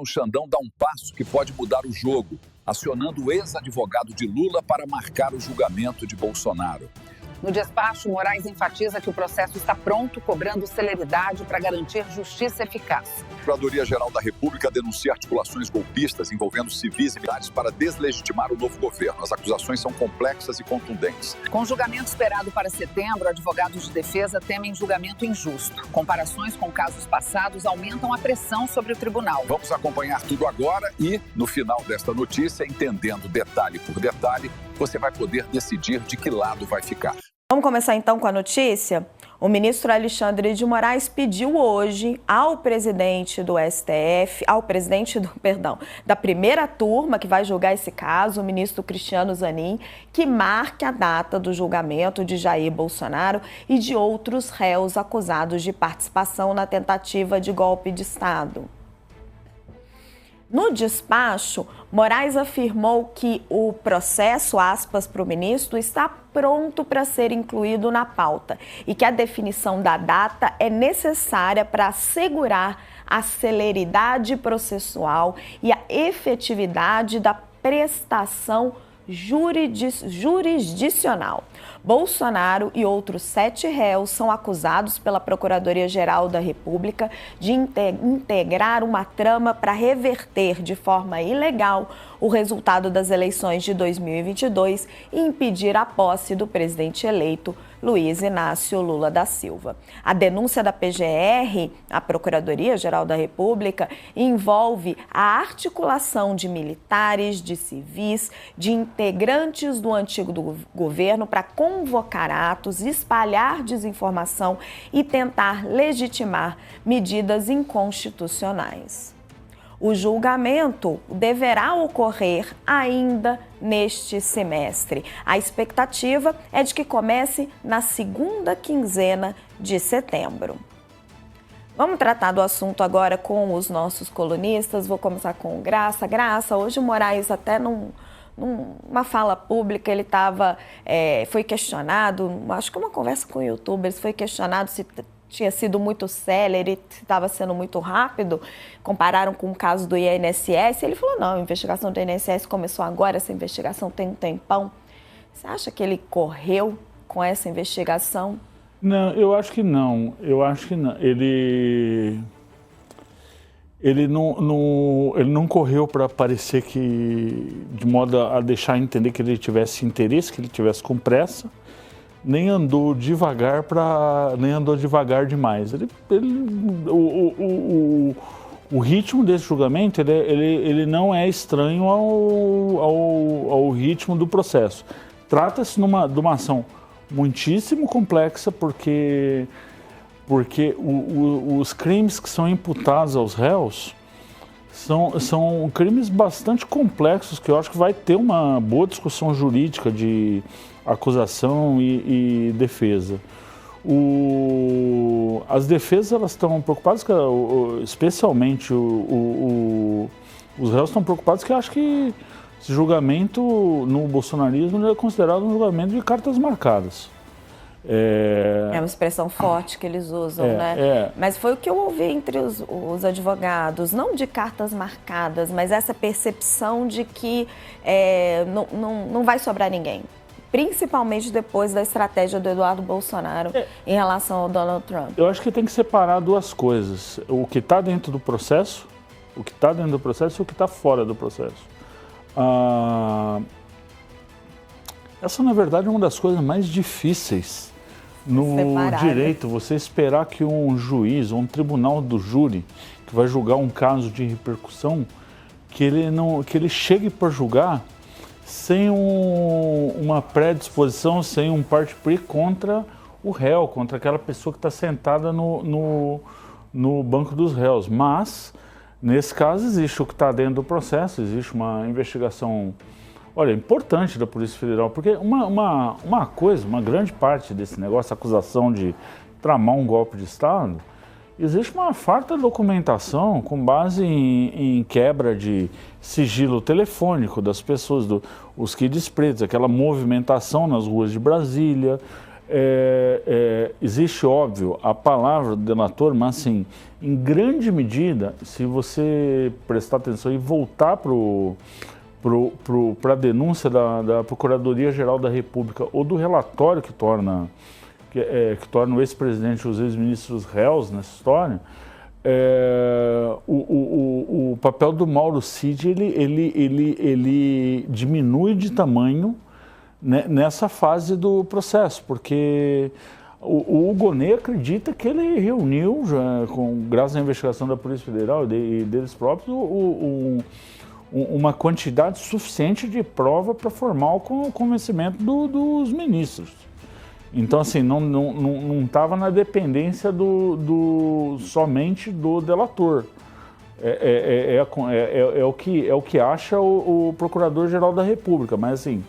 O Xandão dá um passo que pode mudar o jogo, acionando o ex-advogado de Lula para marcar o julgamento de Bolsonaro. No despacho, Moraes enfatiza que o processo está pronto, cobrando celeridade para garantir justiça eficaz. A Procuradoria-Geral da República denuncia articulações golpistas envolvendo civis e militares para deslegitimar o novo governo. As acusações são complexas e contundentes. Com julgamento esperado para setembro, advogados de defesa temem julgamento injusto. Comparações com casos passados aumentam a pressão sobre o tribunal. Vamos acompanhar tudo agora e, no final desta notícia, entendendo detalhe por detalhe, você vai poder decidir de que lado vai ficar. Vamos começar então com a notícia? O ministro Alexandre de Moraes pediu hoje ao presidente do STF, da primeira turma que vai julgar esse caso, o ministro Cristiano Zanin, que marque a data do julgamento de Jair Bolsonaro e de outros réus acusados de participação na tentativa de golpe de Estado. No despacho, Moraes afirmou que o processo, aspas, para o ministro, está pronto para ser incluído na pauta e que a definição da data é necessária para assegurar a celeridade processual e a efetividade da prestação jurisdicional. Bolsonaro e outros 7 réus são acusados pela Procuradoria-Geral da República de integrar uma trama para reverter de forma ilegal o resultado das eleições de 2022 e impedir a posse do presidente eleito Luiz Inácio Lula da Silva. A denúncia da PGR, a Procuradoria-Geral da República, envolve a articulação de militares, de civis, de integrantes do antigo governo para convocar atos, espalhar desinformação e tentar legitimar medidas inconstitucionais. O julgamento deverá ocorrer ainda neste semestre. A expectativa é de que comece na segunda quinzena de setembro. Vamos tratar do assunto agora com os nossos colunistas. Vou começar com Graça. Graça, hoje o Moraes até numa fala pública, ele foi questionado, acho que uma conversa com youtubers, foi questionado se tinha sido muito célere, estava sendo muito rápido, compararam com o caso do INSS, ele falou, não, a investigação do INSS começou agora, essa investigação tem um tempão. Você acha que ele correu com essa investigação? Não, eu acho que não, Ele não correu para parecer que, de modo a deixar entender que ele tivesse interesse, que ele tivesse com pressa, nem andou devagar demais. O ritmo desse julgamento ele não é estranho ao ritmo do processo. Trata-se de uma ação muitíssimo complexa, porque os crimes que são imputados aos réus são crimes bastante complexos, que eu acho que vai ter uma boa discussão jurídica de acusação e defesa. As defesas elas estão preocupadas, especialmente os réus estão preocupados, que eu acho que esse julgamento no bolsonarismo é considerado um julgamento de cartas marcadas. É uma expressão forte que eles usam, né? Mas foi o que eu ouvi entre os advogados, não de cartas marcadas, mas essa percepção de que não vai sobrar ninguém. Principalmente depois da estratégia do Eduardo Bolsonaro em relação ao Donald Trump. Eu acho que tem que separar duas coisas. O que está dentro do processo, e o que está fora do processo. Essa, na verdade, é uma das coisas mais difíceis no direito. Você esperar que um juiz ou um tribunal do júri que vai julgar um caso de repercussão, que ele chegue para julgar sem uma predisposição, sem um parte pris contra o réu, contra aquela pessoa que está sentada no banco dos réus. Mas, nesse caso, existe o que está dentro do processo, existe uma investigação, importante da Polícia Federal, porque uma grande parte desse negócio, acusação de tramar um golpe de Estado, existe uma farta documentação com base em quebra de sigilo telefônico das pessoas, os kids pretos, aquela movimentação nas ruas de Brasília, existe, óbvio, a palavra do delator, mas assim, em grande medida, se você prestar atenção e voltar para a denúncia da Procuradoria-Geral da República ou do relatório que torna o ex-presidente e os ex-ministros réus nessa história, o papel do Mauro Cid ele diminui de tamanho, né, nessa fase do processo, porque o Gonê acredita que ele reuniu, graças à investigação da Polícia Federal e deles próprios, uma quantidade suficiente de prova para formar o convencimento dos ministros. Então, assim, não estava na dependência somente do delator. É o que acha o Procurador-Geral da República, mas assim,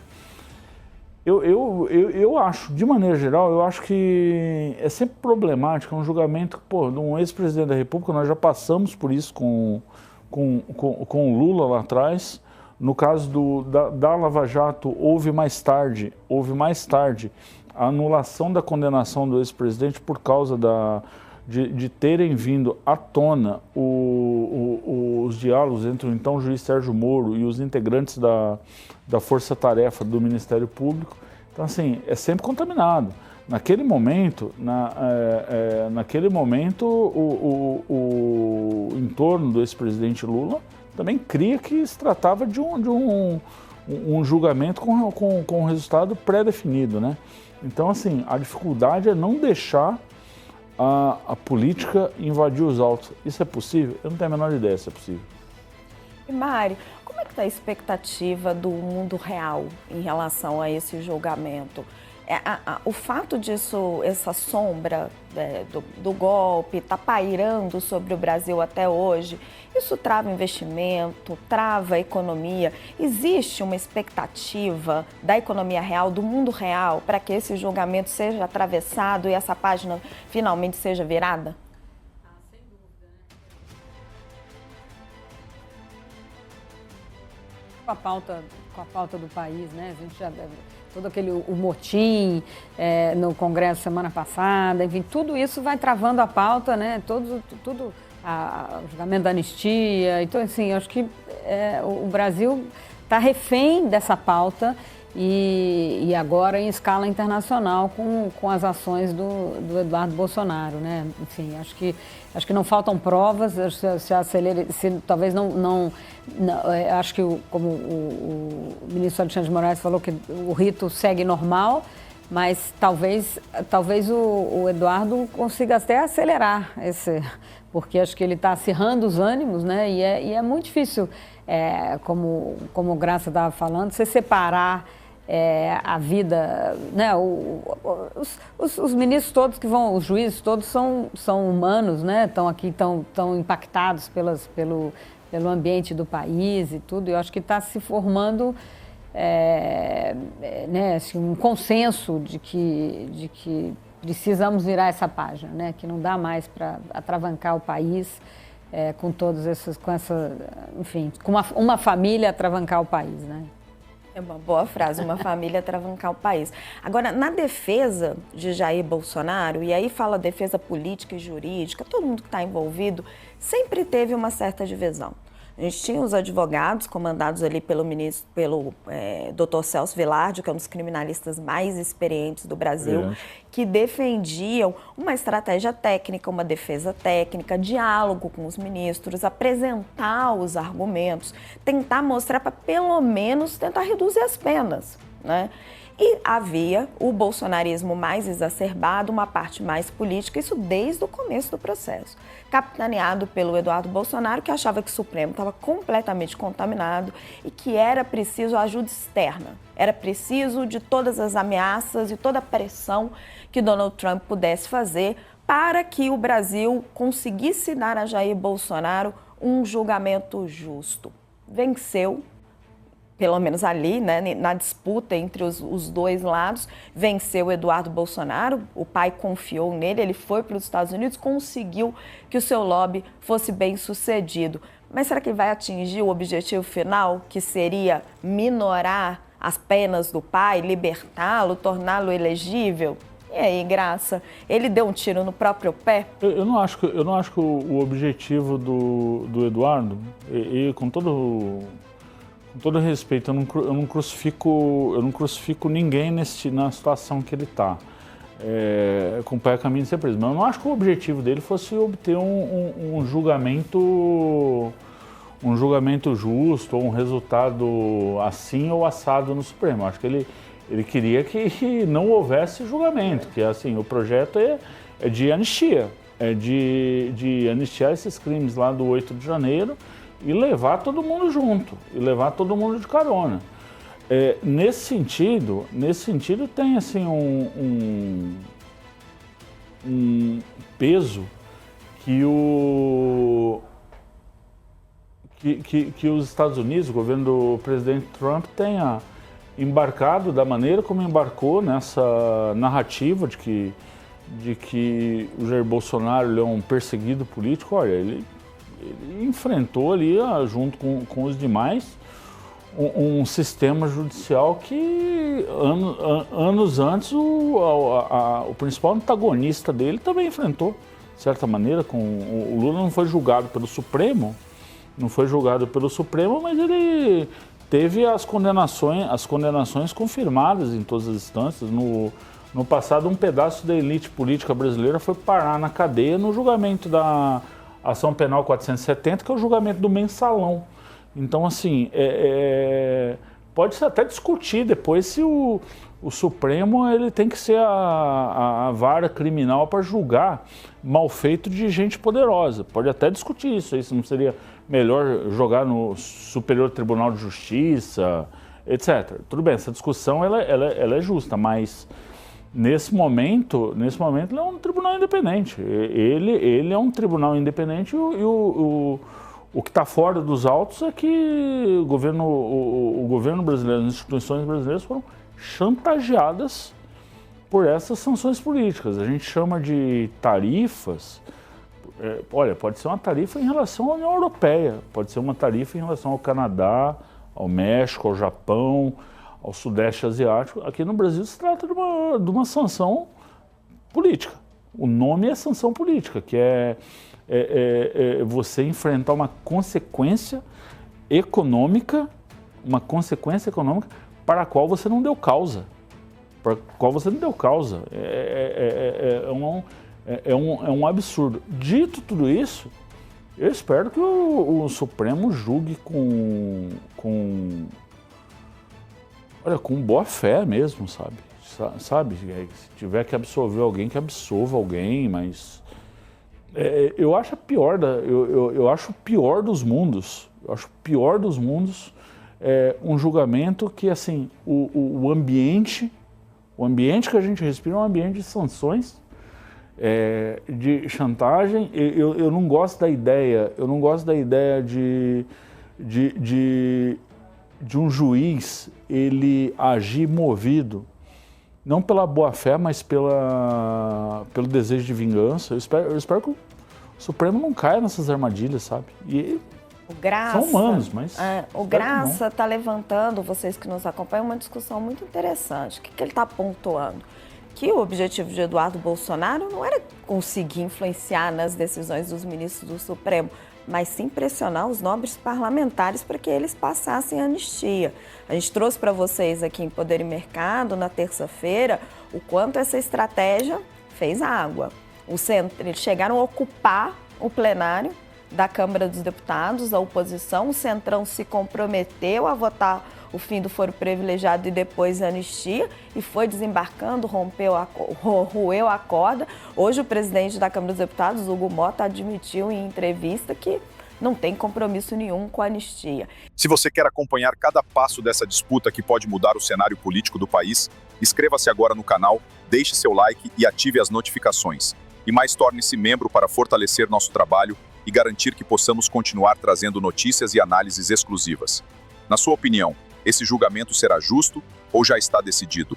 eu acho, de maneira geral, eu acho que é sempre problemático, um julgamento, de um ex-presidente da República. Nós já passamos por isso com o Lula lá atrás. No caso da Lava Jato, houve mais tarde a anulação da condenação do ex-presidente por causa de terem vindo à tona os diálogos entre o então juiz Sérgio Moro e os integrantes da Força-Tarefa do Ministério Público. Então, assim, é sempre contaminado. Naquele momento, o entorno do ex-presidente Lula também cria que se tratava de um julgamento com um resultado pré-definido, né? Então, assim, a dificuldade é não deixar a política invadir os autos. Isso é possível? Eu não tenho a menor ideia se é possível. E Mário, como é que está a expectativa do mundo real em relação a esse julgamento? O fato disso, essa sombra do golpe, está pairando sobre o Brasil até hoje, isso trava investimento, trava a economia. Existe uma expectativa da economia real, do mundo real, para que esse julgamento seja atravessado e essa página finalmente seja virada? Sem dúvida, né? Com a pauta do país, né? A gente já todo o motim no Congresso semana passada, enfim, tudo isso vai travando a pauta, né? Tudo o julgamento da anistia. Então, assim, eu acho que o Brasil está refém dessa pauta e agora em escala internacional com as ações do Eduardo Bolsonaro, né? Enfim, acho que não faltam provas, talvez não acho que como o ministro Alexandre de Moraes falou que o rito segue normal, mas talvez o Eduardo consiga até acelerar porque acho que ele está acirrando os ânimos, né? E é muito difícil, como o Graça estava falando, você separar a vida, né? Os ministros todos que vão, os juízes todos são humanos, né? Estão aqui, estão impactados pelo ambiente do país e tudo. Eu acho que está se formando né, assim, um consenso de que precisamos virar essa página, né? Que não dá mais para atravancar o país com todos esses, enfim, com uma família atravancar o país, né? É uma boa frase, uma família atravancar o país. Agora, na defesa de Jair Bolsonaro, e aí fala defesa política e jurídica, todo mundo que está envolvido sempre teve uma certa divisão. A gente tinha os advogados comandados ali pelo Dr. Celso Velarde, que é um dos criminalistas mais experientes do Brasil, que defendiam uma estratégia técnica, uma defesa técnica, diálogo com os ministros, apresentar os argumentos, tentar mostrar para pelo menos tentar reduzir as penas, né? E havia o bolsonarismo mais exacerbado, uma parte mais política, isso desde o começo do processo. Capitaneado pelo Eduardo Bolsonaro, que achava que o Supremo estava completamente contaminado e que era preciso ajuda externa. Era preciso de todas as ameaças e toda a pressão que Donald Trump pudesse fazer para que o Brasil conseguisse dar a Jair Bolsonaro um julgamento justo. Venceu. Pelo menos ali, né, na disputa entre os dois lados, venceu Eduardo Bolsonaro, o pai confiou nele, ele foi para os Estados Unidos, conseguiu que o seu lobby fosse bem sucedido. Mas será que ele vai atingir o objetivo final, que seria minorar as penas do pai, libertá-lo, torná-lo elegível? E aí, Graça, ele deu um tiro no próprio pé? Eu não acho que o objetivo do Eduardo, e com todo respeito, eu não crucifico ninguém na situação que ele está. Com o pé a caminho de ser preso. Mas eu não acho que o objetivo dele fosse obter um julgamento justo ou um resultado assim ou assado no Supremo. Eu acho que ele queria que não houvesse julgamento, que assim, o projeto é de anistia, de anistiar esses crimes lá do 8 de janeiro e levar todo mundo junto, e levar todo mundo de carona. Nesse sentido tem assim um peso que os Estados Unidos, o governo do presidente Trump, tenha embarcado da maneira como embarcou nessa narrativa de que o Jair Bolsonaro ele é um perseguido político. Olha, ele enfrentou ali, junto com os demais, um sistema judicial que anos antes o principal antagonista dele também enfrentou, de certa maneira. O Lula não foi julgado pelo Supremo, mas ele teve as condenações confirmadas em todas as instâncias. No passado, um pedaço da elite política brasileira foi parar na cadeia no julgamento da Ação Penal 470, que é o julgamento do mensalão. Então, assim, pode-se até discutir depois se o Supremo ele tem que ser a vara criminal para julgar malfeito de gente poderosa. Pode até discutir isso aí, se não seria melhor jogar no Superior Tribunal de Justiça, etc. Tudo bem, essa discussão ela é justa, mas nesse momento ele é um tribunal independente. Ele é um tribunal independente e o que está fora dos autos é que o governo brasileiro, as instituições brasileiras foram chantageadas por essas sanções políticas. A gente chama de tarifas. Olha, pode ser uma tarifa em relação à União Europeia, pode ser uma tarifa em relação ao Canadá, ao México, ao Japão, ao Sudeste Asiático. Aqui no Brasil se trata de uma sanção política. O nome é sanção política, que é você enfrentar uma consequência econômica para a qual você não deu causa. É um absurdo. Dito tudo isso, eu espero que o Supremo julgue com boa fé mesmo, sabe? Se tiver que absolver alguém, que absolva alguém, mas eu acho eu acho o pior dos mundos. Um julgamento que, assim, o ambiente que a gente respira é um ambiente de sanções, de chantagem. Eu não gosto da ideia, de um juiz ele agir movido não pela boa fé, mas pelo desejo de vingança. Eu espero que o Supremo não caia nessas armadilhas, sabe? O Graça, são humanos, mas o Graça está levantando, vocês que nos acompanham, uma discussão muito interessante. O que ele está pontuando? Que o objetivo de Eduardo Bolsonaro não era conseguir influenciar nas decisões dos ministros do Supremo, mas sim pressionar os nobres parlamentares para que eles passassem a anistia. A gente trouxe para vocês aqui em Poder e Mercado, na terça-feira, o quanto essa estratégia fez água. Eles chegaram a ocupar o plenário da Câmara dos Deputados, a oposição, o Centrão se comprometeu a votar o fim do foro privilegiado e depois a anistia, e foi desembarcando, roeu a corda. Hoje o presidente da Câmara dos Deputados, Hugo Mota, admitiu em entrevista que não tem compromisso nenhum com a anistia. Se você quer acompanhar cada passo dessa disputa que pode mudar o cenário político do país, inscreva-se agora no canal, deixe seu like e ative as notificações. E mais, torne-se membro para fortalecer nosso trabalho e garantir que possamos continuar trazendo notícias e análises exclusivas. Na sua opinião, esse julgamento será justo ou já está decidido?